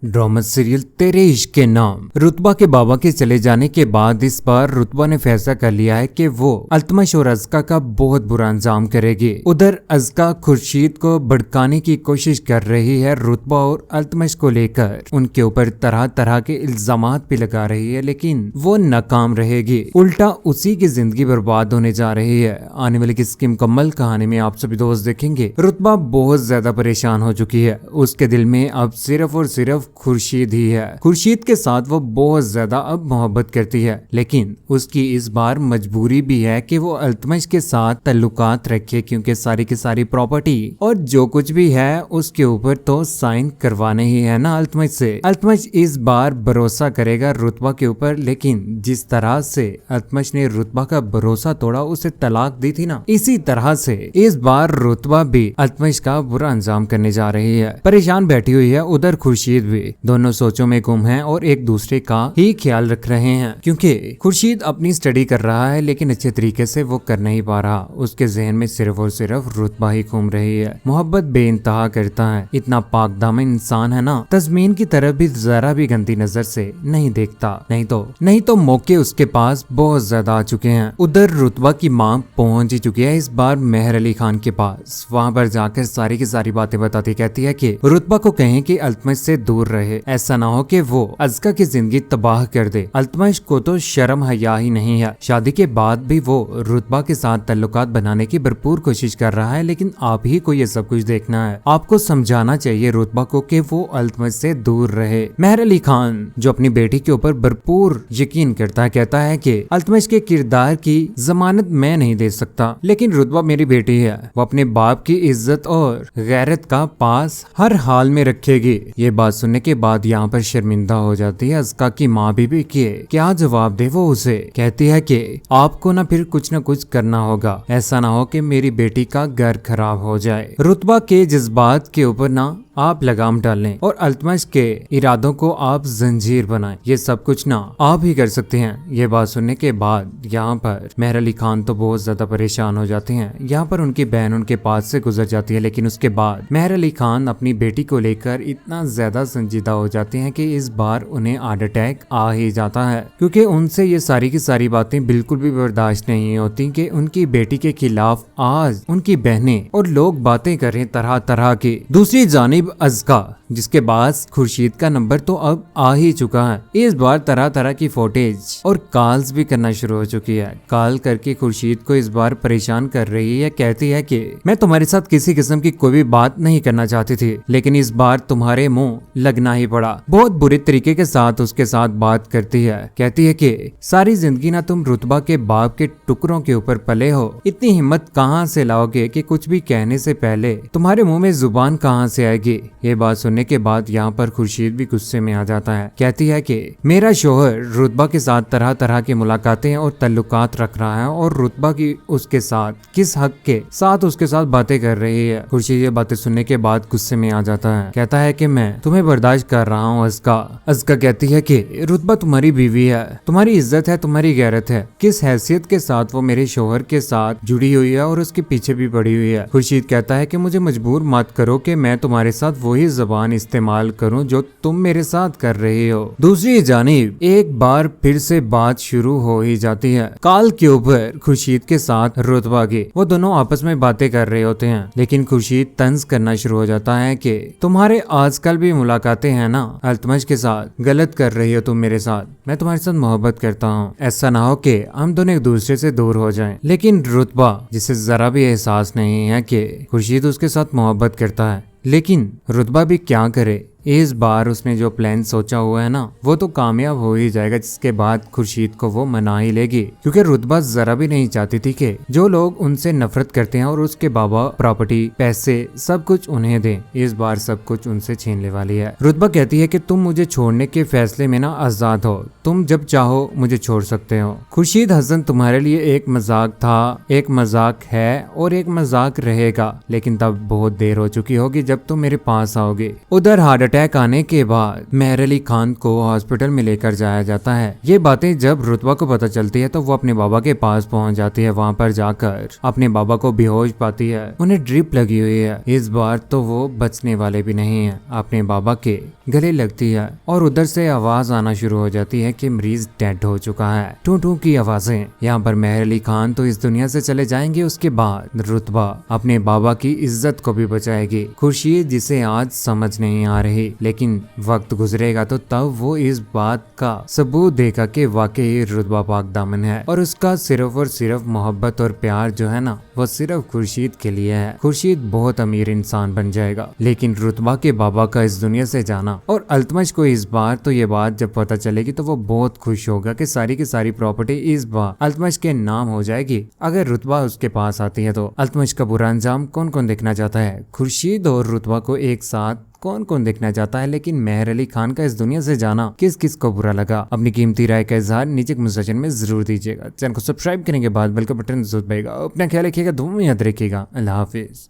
Drama serial तेरे इश्क के नाम। रुतबा के बाबा के चले जाने के बाद इस बार रुतबा ने फैसला कर लिया है कि वो अल्तमश और अज़का का बहुत बुरा अंजाम करेगी। उधर अज़का खुर्शीद को भड़काने की कोशिश कर रही है रुतबा और अल्तमश को लेकर, उनके ऊपर तरह तरह के इल्जामात भी लगा रही है, लेकिन वो नाकाम रहेगी। उल्टा उसी की जिंदगी बर्बाद होने जा रही है। आने वाली किसकी मुकम्मल कहानी में आप सभी दोस्त देखेंगे। रुतबा बहुत ज्यादा परेशान हो चुकी है। उसके दिल में अब सिर्फ और सिर्फ खुर्शीद ही है। खुर्शीद के साथ वो बहुत ज्यादा अब मोहब्बत करती है, लेकिन उसकी इस बार मजबूरी भी है कि वो अल्तमश के साथ ताल्लुकात रखे, क्योंकि सारी की सारी प्रॉपर्टी और जो कुछ भी है उसके ऊपर तो साइन करवाने ही है ना अल्तमश से। अल्तमश इस बार भरोसा करेगा रुतबा के ऊपर, लेकिन जिस तरह से अल्तमश ने रुतबा का भरोसा तोड़ा, उसे तलाक दी थी ना, इसी तरह से इस बार रुतबा भी अल्तमश का बुरा अंजाम करने जा रही है। परेशान बैठी हुई है उधर खुर्शीद भी। दोनों सोचों में गुम हैं और एक दूसरे का ही ख्याल रख रहे हैं, क्योंकि खुर्शीद अपनी स्टडी कर रहा है लेकिन अच्छे तरीके से वो कर नहीं पा रहा। उसके जहन में सिर्फ और सिर्फ रुतबा ही घूम रही है। मोहब्बत बेइंतहा करता है। इतना पाकदामन इंसान है ना, तस्मीन की तरफ भी जरा भी गंदी नजर से नहीं देखता। नहीं तो मौके उसके पास बहुत ज्यादा आ चुके हैं। उधर रुतबा की माँ पहुंच ही चुकी है इस बार मेहर अली खान के पास। वहाँ पर जाकर सारी की सारी बातें बताती, कहती है कि रुतबा को कहें कि अल्तमश से दूर रहे, ऐसा ना हो कि वो अज़का की जिंदगी तबाह कर दे। अल्तमश को तो शर्म हया ही नहीं है। शादी के बाद भी वो रुतबा के साथ ताल्लुकात बनाने की भरपूर कोशिश कर रहा है, लेकिन आप ही को ये सब कुछ देखना है। आपको समझाना चाहिए रुतबा को कि वो अल्तमश से दूर रहे। मेहर अली खान जो अपनी बेटी के ऊपर भरपूर यकीन करता है, कहता है कि अल्तमश के किरदार की जमानत मैं नहीं दे सकता, लेकिन रुतबा मेरी बेटी है, वो अपने बाप की इज्जत और गैरत का पास हर हाल में रखेगी। ये बात सुनने के बाद यहाँ पर शर्मिंदा हो जाती है अज़का की माँ भी कि क्या जवाब दे वो उसे। कहती है कि आपको ना फिर कुछ न कुछ करना होगा, ऐसा ना हो कि मेरी बेटी का घर खराब हो जाए। रुतबा के जज्बात के ऊपर ना आप लगाम डालें और अल्तमश के इरादों को आप जंजीर बनाएं। ये सब कुछ ना आप ही कर सकते हैं। ये बात सुनने के बाद यहाँ पर मेहर अली खान तो बहुत ज्यादा परेशान हो जाते हैं। यहाँ पर उनकी बहन उनके पास से गुजर जाती है, लेकिन उसके बाद मेहर अली खान अपनी बेटी को लेकर इतना ज्यादा संजीदा हो जाते हैं कि इस बार उन्हें हार्ट अटैक आ ही जाता है, क्योंकि उनसे ये सारी की सारी बातें बिल्कुल भी बर्दाश्त नहीं होती कि उनकी बेटी के खिलाफ आज उनकी बहनें और लोग बातें कर रहे तरह तरह की। दूसरी जानिब अज़का, जिसके पास खुर्शीद का नंबर तो अब आ ही चुका है, इस बार तरह तरह की फोटेज और कॉल्स भी करना शुरू हो चुकी है। कॉल करके खुर्शीद को इस बार परेशान कर रही है। कहती है कि मैं तुम्हारे साथ किसी किस्म की कोई भी बात नहीं करना चाहती थी, लेकिन इस बार तुम्हारे मुंह लगना ही पड़ा। बहुत बुरे तरीके के साथ उसके साथ बात करती है। कहती है कि सारी जिंदगी ना तुम रुतबा के बाप के टुकड़ों के ऊपर पले हो, इतनी हिम्मत कहाँ से लाओगे कि कुछ भी कहने से पहले तुम्हारे मुंह में जुबान कहाँ से आएगी। ये बात सुनने के बाद यहाँ पर खुर्शीद भी गुस्से में आ जाता है। कहती है कि मेरा शोहर रुतबा के साथ तरह तरह की मुलाकातें और ताल्लुकात रख रहा है, और रुतबा की उसके साथ किस हक के साथ उसके साथ बातें कर रही है। खुर्शीद ये बातें सुनने के बाद गुस्से में आ जाता है। कहता है कि मैं तुम्हें बर्दाश्त कर रहा हूँ अज़का। अज़का कहती है कि रुतबा तुम्हारी बीवी है, तुम्हारी इज्जत है, तुम्हारी गैरत है, किस हैसियत के साथ वो मेरे शोहर के साथ जुड़ी हुई है और उसके पीछे भी पड़ी हुई है। खुर्शीद कहता है कि मुझे मजबूर मत करो कि मैं तुम्हारे साथ वही जबान इस्तेमाल करूं जो तुम मेरे साथ कर रही हो। दूसरी जानिब एक बार फिर से बात शुरू हो ही जाती है। कॉल के ऊपर खुर्शीद के साथ रुतबा की, वो दोनों आपस में बातें कर रहे होते हैं, लेकिन खुर्शीद तंज करना शुरू हो जाता है कि तुम्हारे आजकल भी मुलाकातें हैं ना अल्तमश के साथ, गलत कर रही हो तुम मेरे साथ, मैं तुम्हारे साथ मोहब्बत करता हूँ, ऐसा ना हो कि हम दोनों एक दूसरे से दूर हो जाएं। लेकिन रुतबा, जिसे जरा भी एहसास नहीं है कि खुर्शीद उसके साथ मोहब्बत करता है, लेकिन रुतबा भी क्या करे, इस बार उसने जो प्लान सोचा हुआ है ना, वो तो कामयाब हो ही जाएगा, जिसके बाद खुर्शीद को वो मना ही लेगी, क्योंकि रुतबा जरा भी नहीं चाहती थी कि जो लोग उनसे नफरत करते हैं और उसके बाबा प्रॉपर्टी, पैसे सब कुछ उन्हें दें। इस बार सब कुछ उनसे छीनने वाली है। रुतबा कहती है कि तुम मुझे छोड़ने के फैसले में ना आजाद हो, तुम जब चाहो मुझे छोड़ सकते हो। खुर्शीद हसन तुम्हारे लिए एक मजाक था, एक मजाक है और एक मजाक रहेगा, लेकिन तब बहुत देर हो चुकी होगी जब तुम मेरे पास आओगे। उधर हार्ट अटैक आने के बाद मेहर अली खान को हॉस्पिटल में लेकर जाया जाता है। ये बातें जब रुतबा को पता चलती है तो वो अपने बाबा के पास पहुंच जाती है। वहाँ पर जाकर अपने बाबा को बेहोश पाती है। उन्हें ड्रिप लगी हुई है। इस बार तो वो बचने वाले भी नहीं है। अपने बाबा के गले लगती है और उधर से आवाज आना शुरू हो जाती है कि मरीज डेड हो चुका है। टू टू की आवाजें। यहाँ पर मेहर अली खान तो इस दुनिया से चले जाएंगे। उसके बाद रुतबा अपने बाबा की इज्जत को भी बचाएगी। खुर्शीद जिसे आज समझ नहीं आ रही, लेकिन वक्त गुजरेगा तो तब वो इस बात का सबूत देगा कि वाकई रुतबा पाक दामन है और उसका सिर्फ और सिर्फ मोहब्बत और प्यार जो है ना वो सिर्फ खुर्शीद के लिए है। खुर्शीद बहुत अमीर इंसान बन जाएगा, लेकिन रुतबा के बाबा का इस दुनिया से जाना और अल्तमश को इस बार तो ये बात जब पता चलेगी तो वो बहुत खुश होगा कि सारी की सारी प्रॉपर्टी इस बार अल्तमश के नाम हो जाएगी। अगर रुतबा उसके पास आती है तो अल्तमश का बुरा अंजाम कौन कौन देखना चाहता है? खुर्शीद और रुतबा को एक साथ कौन कौन देखना चाहता है? लेकिन मेहर अली खान का इस दुनिया से जाना किस किस को बुरा लगा? अपनी कीमती राय का इजहार नीचे कमेंट सेक्शन में जरूर दीजिएगा। चैनल को सब्सक्राइब करने के बाद बेल का बटन जरूर दबाइएगा। अपना ख्याल रखिएगा, दुआ में याद रखिएगा। अल्लाह हाफिज।